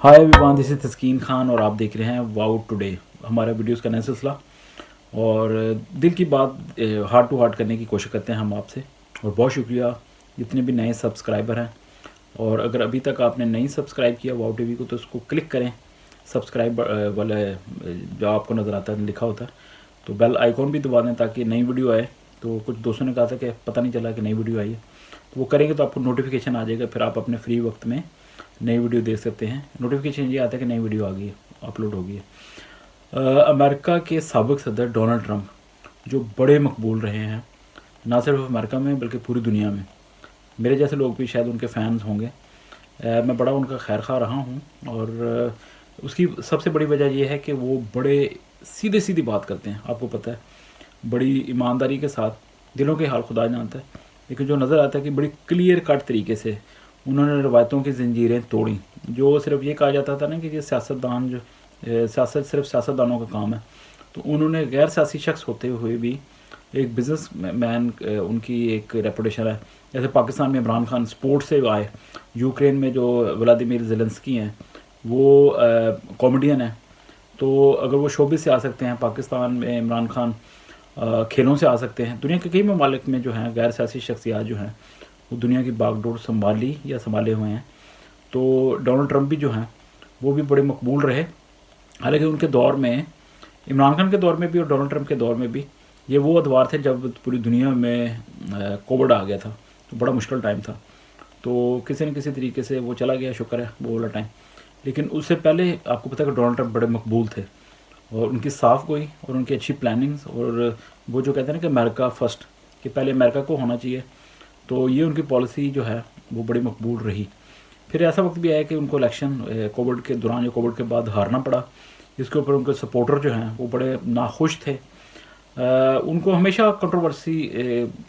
Hi everyone, this is तस्कीन खान और आप देख रहे हैं वाउ टुडे। हमारा वीडियोस का नया सिलसिला और दिल की बात हार्ट टू हार्ट करने की कोशिश करते हैं हम आपसे। और बहुत शुक्रिया जितने भी नए सब्सक्राइबर हैं। और अगर अभी तक आपने नहीं सब्सक्राइब किया वाउ टीवी को तो उसको क्लिक करें, सब्सक्राइब वाला जो आपको नज़र आता है लिखा होता है, तो बेल आइकॉन भी दबा दें ताकि नई वीडियो आए। तो कुछ दोस्तों ने कहा था कि पता नहीं चला कि नई वीडियो आई है, तो वो करेंगे तो आपको नोटिफिकेशन आ जाएगा, फिर आप अपने फ्री वक्त में नई वीडियो देख सकते हैं। नोटिफिकेशन ये आता है कि नई वीडियो आ गई है, अपलोड हो गई है। अमेरिका के साबिक सदर डोनाल्ड ट्रंप जो बड़े मकबूल रहे हैं, ना सिर्फ अमेरिका में बल्कि पूरी दुनिया में। मेरे जैसे लोग भी शायद उनके फ़ैन्स होंगे। मैं बड़ा उनका खैर खा रहा हूँ और उसकी सबसे बड़ी वजह यह है कि वो बड़े सीधे सीधी बात करते हैं। आपको पता है, बड़ी ईमानदारी के साथ, दिलों के हाल खुदा जानता है, लेकिन जो नज़र आता है कि बड़ी क्लियर कट तरीके से उन्होंने रवायतों की ज़ंजीरें तोड़ी। जो सिर्फ ये कहा जाता था ना कि ये सियासतदान जो सियासत सिर्फ सियासतदानों का काम है, तो उन्होंने गैर सियासी शख्स होते हुए भी एक बिज़नेस मैन उनकी एक रेपुटेशन है। जैसे पाकिस्तान में इमरान खान स्पोर्ट्स से आए, यूक्रेन में जो व्लादिमीर ज़ेलेंस्की हैं वो कॉमेडियन है, तो अगर वो शोबिस से आ सकते हैं, पाकिस्तान में इमरान खान खेलों से आ सकते हैं। दुनिया के कई ममालिक में जो हैं गैर सियासी शख्सियात जो हैं वो दुनिया की बागडोर संभाली या संभाले हुए हैं। तो डोनाल्ड ट्रंप भी जो हैं वो भी बड़े मकबूल रहे। हालांकि उनके दौर में, इमरान खान के दौर में भी और डोनाल्ड ट्रंप के दौर में भी, ये वो अदवार थे जब पूरी दुनिया में कोविड आ गया था, तो बड़ा मुश्किल टाइम था। तो किसी न किसी तरीके से वो चला गया, शुक्र है वो वाला टाइम। लेकिन उससे पहले आपको पता है कि डोनाल्ड ट्रंप बड़े मकबूल थे और उनकी साफ गोई और उनकी अच्छी प्लानिंग्स, और वो जो कहते हैं ना कि अमेरिका फर्स्ट, कि पहले अमेरिका को होना चाहिए, तो ये उनकी पॉलिसी जो है वो बड़ी मकबूल रही। फिर ऐसा वक्त भी आया कि उनको इलेक्शन कोविड के दौरान या कोविड के बाद हारना पड़ा, जिसके ऊपर उनके सपोर्टर जो हैं वो बड़े नाखुश थे। उनको हमेशा कंट्रोवर्सी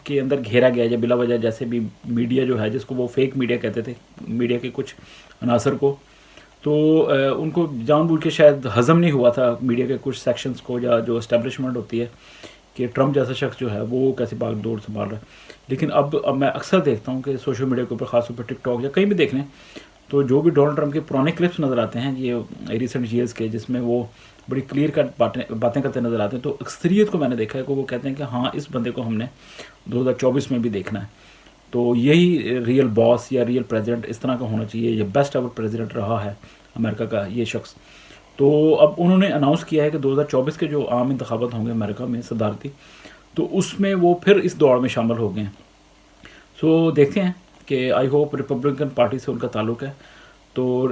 के अंदर घेरा गया जब बिला वजह, जैसे भी मीडिया जो है जिसको वो फेक मीडिया कहते थे, मीडिया के कुछ अनासर को, तो उनको जानबूझ के शायद हज़म नहीं हुआ था मीडिया के कुछ सेक्शंस को, या जो इस्टेब्लिशमेंट होती है कि ट्रंप जैसा शख्स जो है वो कैसे बागडोर संभाल रहा है। लेकिन अब मैं अक्सर देखता हूँ कि सोशल मीडिया के ऊपर, ख़ासतौर पर टिकटॉक या कहीं भी देख लें, तो जो भी डोनाल्ड ट्रंप के पुराने क्लिप्स नज़र आते हैं ये रिसेंट ईयर्स के, जिसमें वो बड़ी क्लियर कट बातें करते नज़र आते हैं, तो अक्सरियत को मैंने देखा है कि वो कहते हैं कि हाँ, इस बंदे को हमने 2024 में भी देखना है। तो यही रियल बॉस या रियल प्रेसिडेंट इस तरह का होना चाहिए। ये बेस्ट एवर प्रेसिडेंट रहा है अमेरिका का ये शख्स। तो अब उन्होंने अनाउंस किया है कि 2024 के जो आम इंतखाबात होंगे अमेरिका में सदारती, तो उसमें वो फिर इस दौड़ में शामिल हो गए हैं। सो देखते हैं कि आई होप, रिपब्लिकन पार्टी से उनका ताल्लुक है। तो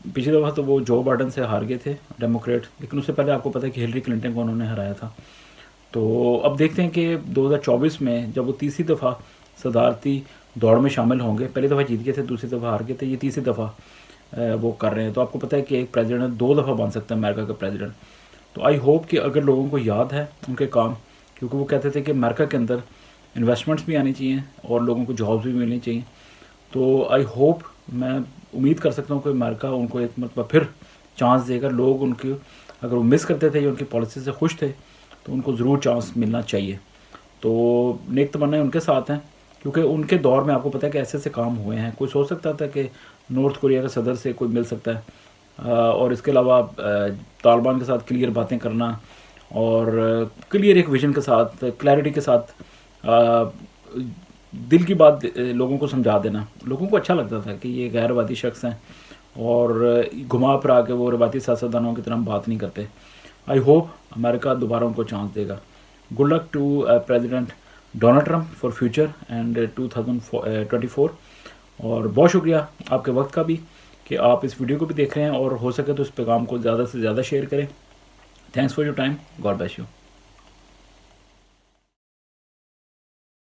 पिछली दफ़ा तो वो जो बाइडन से हार गए थे डेमोक्रेट, लेकिन उससे पहले आपको पता है कि हिलरी क्लिंटन को उन्होंने हराया था। तो अब देखते हैं कि 2024 में जब वो तीसरी दफ़ा सदारती दौड़ में शामिल होंगे, पहली दफ़ा जीत गए थे, दूसरी दफ़ा हार गए थे, ये तीसरी दफ़ा वो कर रहे हैं। तो आपको पता है कि एक प्रेसिडेंट 2 दफ़ा बन सकता है अमेरिका का प्रेसिडेंट। तो आई होप कि अगर लोगों को याद है उनके काम, क्योंकि वो कहते थे कि अमेरिका के अंदर इन्वेस्टमेंट्स भी आनी चाहिए और लोगों को जॉब्स भी मिलनी चाहिए, तो आई होप, मैं उम्मीद कर सकता हूँ कि अमेरिका उनको एक मतलब फिर चांस देगा। लोग उनकी, अगर वो मिस करते थे या उनकी पॉलिसी से खुश थे, तो उनको ज़रूर चांस मिलना चाहिए। तो नेक तमन्नाएं उनके साथ हैं, क्योंकि उनके दौर में आपको पता है कि ऐसे ऐसे काम हुए हैं। कोई सोच सकता था कि नॉर्थ कोरिया के सदर से कोई मिल सकता है, और इसके अलावा तालिबान के साथ क्लियर बातें करना और क्लियर एक विजन के साथ, क्लैरिटी के साथ दिल की बात लोगों को समझा देना। लोगों को अच्छा लगता था कि ये गैरवादी शख्स हैं और घुमा फिरा के वो रवायती सियासतदानों की तरह बात नहीं करते। आई होप अमेरिका दोबारा उनको चांस देगा। Good luck to president Donald Trump for future and 2024। और बहुत शुक्रिया आपके वक्त का भी कि आप इस वीडियो को भी देख रहे हैं, और हो सके तो इस पैगाम को ज़्यादा से ज़्यादा शेयर करें। Thanks for your time, God bless you.